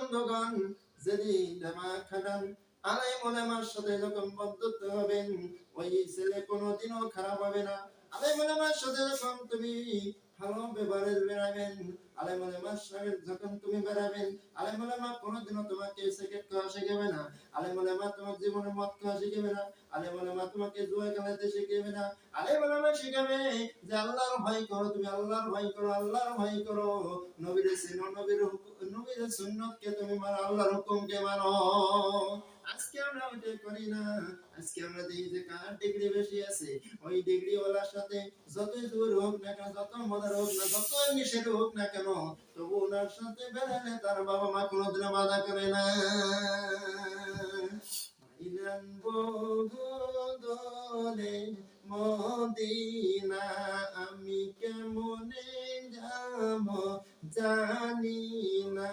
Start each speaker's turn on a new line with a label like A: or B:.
A: বন্ধুগণ, যেদিন জামাত খাটান আলেম ওলামার সাথে যখন বন্ধুত্ব হবেন, ওই ছেলে কোনোদিনও খারাপ হবে না। আলেম ওলামার সাথে যখন তুমি ভালো ব্যবহারে বেড়াবেন, আলেম ওলামার সাথে যখন তুমি বেড়াবেন, আলেম ওলামা কোনোদিনও তোমাকে সিগারেট খাওয়া শিখাবে না। আলেম ওলামা তোমার জীবনে মদ খাওয়া শিখাবে না। আলেম ওলামা তোমাকে জুয়া খেলাতে শিখাবে না। আলেম ওলামা শিখাবে যে আল্লাহর ভয় করো, তুমি আল্লাহর ভয় করো, আল্লাহর ভয় করো। নবীর চিনো, নবীর সুন্নতকে তুমি মানো, আল্লাহর হুকুমকে মানো। আজকে আমরা ওইটা করি না। আজকে আমরা দেখি যে কার ডিগ্রি বেশি আছে, ওই ডিগ্রি ওয়ালার সাথে যতই দূর হোক না কেন, যত মজার হোক না, যতই নিষেধ হোক না কেন, তবু ওনার সাথে বেড়ালে তার বাবা মা কোনোদিনও বাধা করে না। ইলান বদলে মদিনা আমি কেমনে যাব জানি না।